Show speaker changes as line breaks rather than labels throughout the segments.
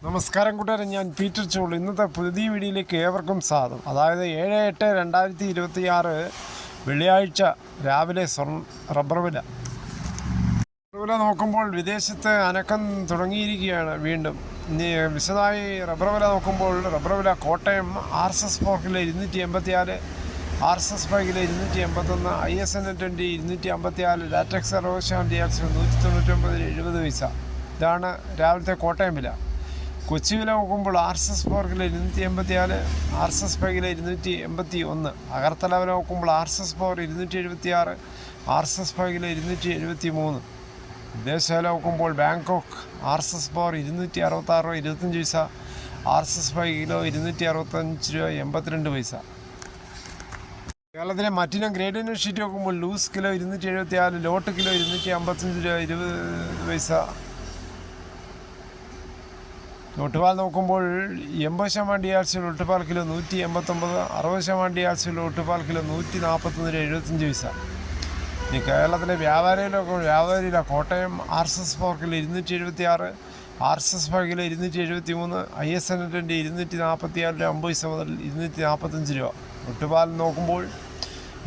നമസ്കാരം കൂട്ടുകാരെ, ഞാൻ പീറ്റർ ചോളു. ഇന്നത്തെ പുതിയ വീഡിയോയിലേക്ക് ഏവർക്കും സ്വാഗതം. അതായത് 7/8/2026 വെള്ളിയാഴ്ച രാവിലെ റബ്ബർ വില നോക്കുമ്പോൾ വിദേശത്ത് അനക്കം തുടങ്ങിയിരിക്കുകയാണ്. വീണ്ടും ഇനി വിശദമായി റബ്ബർ വില നോക്കുമ്പോൾ റബ്ബർ വില Kottayam RSS 4 kilo 284, RSS 5 kilo 281, ISN 20 254, latex 60 199 പൈസ. ഇതാണ് രാവിലത്തെ കോട്ടയം വില. കൊച്ചി വില നോക്കുമ്പോൾ RSS 4 kilo 284, RSS 5 kilo 281. Agartala വില നോക്കുമ്പോൾ RSS 4 276, RSS 5 കിലോ 273. വിദേശ വില നോക്കുമ്പോൾ ബാങ്കോക്ക് RSS 4 266 25 പൈസ, RSS 5 കിലോ 265 രൂപ 82 പൈസ. കേരളത്തിലെ മറ്റിനം ഗ്രേഡ് ഷീറ്റ് നോക്കുമ്പോൾ ലൂസ് കിലോ 274, ലോട്ട് കിലോ 255 രൂപ 20 പൈസ. ഒട്ടുപാൽ നോക്കുമ്പോൾ 80% DRC ഒട്ടുപാൽ കിലോ 189, 60% DRC ഒട്ടുപാൽ കിലോ 141 രൂപ 75 പൈസ. ഇനി കേരളത്തിലെ വ്യാപാരിയില Kottayam RSS 4 kilo 276, RSS 5 kilo 273, ISN 20 244 രൂപ 50 പൈസ മുതൽ 245 രൂപ. ഒട്ടുപാൽ നോക്കുമ്പോൾ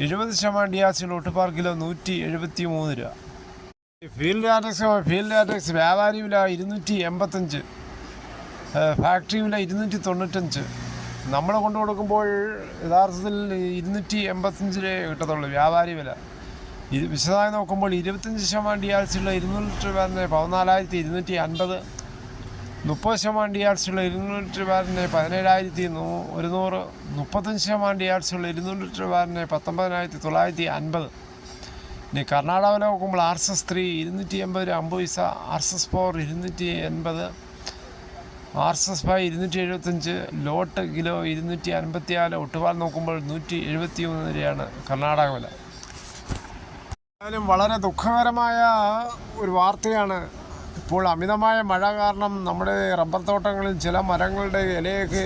70% DRC ഒട്ടുപാൽ കിലോ 173 രൂപ. ഫീൽഡ് ലാറ്റക്സ് വ്യാപാരി വില 285, ഫാക്ടറി വില 295. നമ്മൾ കൊണ്ടു കൊടുക്കുമ്പോൾ യഥാർത്ഥത്തിൽ 285 രൂപ കിട്ടത്തുള്ളൂ വ്യാപാരി വില. ഇത് വിശദമായി നോക്കുമ്പോൾ 25% DRC ഉള്ള 200 ലിറ്റർ ബാരന് 14,250, 30% DRC ഉള്ള 200 ലിറ്റർ ബാരന് 17,100, 35% DRC ഉള്ള 200 ലിറ്റർ ബാരന് 19,950. ഇനി കർണാടക വില നോക്കുമ്പോൾ RSS 3 280 രൂപ 50 പൈസ, RSS 4 280, RSS 5 275, ലോട്ട് കിലോ 254. ഒട്ടുപാൽ നോക്കുമ്പോൾ 173 രൂപയാണ് കർണാടക വില. എന്തായാലും വളരെ ദുഃഖകരമായ ഒരു വാർത്തയാണ്. ഇപ്പോൾ അമിതമായ മഴ കാരണം നമ്മുടെ റബ്ബർ തോട്ടങ്ങളിൽ ചില മരങ്ങളുടെ ഇലയൊക്കെ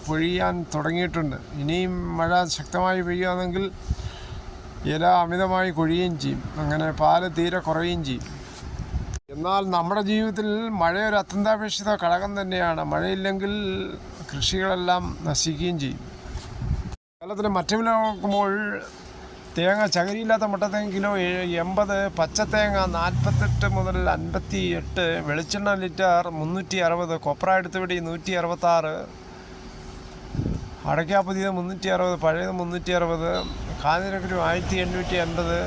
പൊഴിയാൻ തുടങ്ങിയിട്ടുണ്ട്. ഇനിയും മഴ ശക്തമായി പെയ്യുകയാണെങ്കിൽ ഇല അമിതമായി കൊഴിയുകയും ചെയ്യും. അങ്ങനെ പാല് തീരെ കുറയുകയും ചെയ്യും. എന്നാൽ നമ്മുടെ ജീവിതത്തിൽ മഴ ഒരു അത്യന്താപേക്ഷിത ഘടകം തന്നെയാണ്. മഴയില്ലെങ്കിൽ കൃഷികളെല്ലാം നശിക്കുകയും ചെയ്യും. കേരളത്തിലെ മറ്റു വില നോക്കുമ്പോൾ തേങ്ങ ചകരിയില്ലാത്ത മുട്ടത്തേങ്ങ കിലോ 80, പച്ചത്തേങ്ങ 48 മുതൽ 58, വെളിച്ചെണ്ണ ലിറ്റർ 360, കൊപ്ര എടുത്തുപിടി 166, അടയ്ക്ക പുതിയത് 360, പഴയത് 360, കാഞ്ഞിരക്കുരു 1850,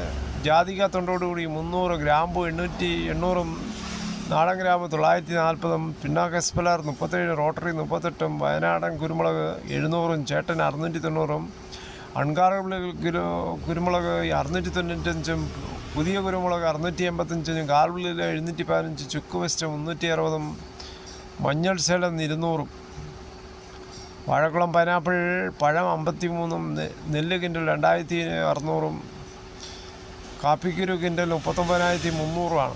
ജാതിക തൊണ്ടോടുകൂടി 300, ഗ്രാമ്പു 800, നാടൻ ഗ്രാമ്പ് 940, പിണ്ണാക്ക് എസ്പെലർ 37, റോട്ടറി 38, വയനാടൻ കുരുമുളക് 700, ചേട്ടൻ 690, അൺകാർബിൾ കുരുമുളക് 695, പുതിയ കുരുമുളക് 685, കാർബിൾ 715, ചുക്ക് വെസ്റ്റ് 360, മഞ്ഞൾ സേലം 200, വാഴക്കുളം പൈനാപ്പിൾ പഴം 53, നെല്ല് കിൻഡൽ 2600, കാപ്പിക്കുരു കിൻഡൽ 39,300.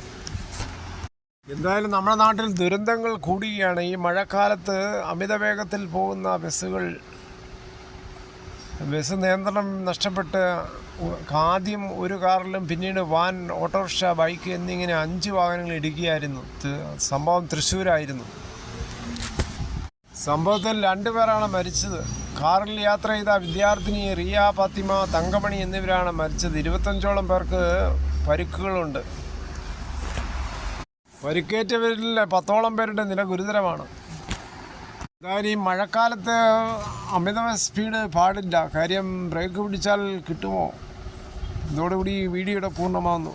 എന്തായാലും നമ്മുടെ നാട്ടിൽ ദുരന്തങ്ങൾ കൂടുകയാണ്. ഈ മഴക്കാലത്ത് അമിത വേഗത്തിൽ പോകുന്ന ബസ് നിയന്ത്രണം നഷ്ടപ്പെട്ട് ആദ്യം ഒരു കാറിലും പിന്നീട് വാൻ, ഓട്ടോറിക്ഷ, ബൈക്ക് എന്നിങ്ങനെ 5 വാഹനങ്ങൾ ഇടിക്കുകയായിരുന്നു. സംഭവം തൃശ്ശൂരായിരുന്നു. സംഭവത്തിൽ 2 പേരാണ് മരിച്ചത്. കാറിൽ യാത്ര ചെയ്ത വിദ്യാർത്ഥിനി റിയ ഫാത്തിമ, തങ്കമണി എന്നിവരാണ് മരിച്ചത്. 25ഓളം പേർക്ക് പരിക്കുകളുണ്ട്. പരിക്കേറ്റവരിൽ 10ഓളം പേരുടെ നില ഗുരുതരമാണ്. എന്തായാലും ഈ മഴക്കാലത്ത് അമിത സ്പീഡ് പാടില്ല. കാര്യം ബ്രേക്ക് പിടിച്ചാൽ കിട്ടുമോ? ഇതോടുകൂടി ഈ വീഡിയോയുടെ പൂർണ്ണമാകുന്നു.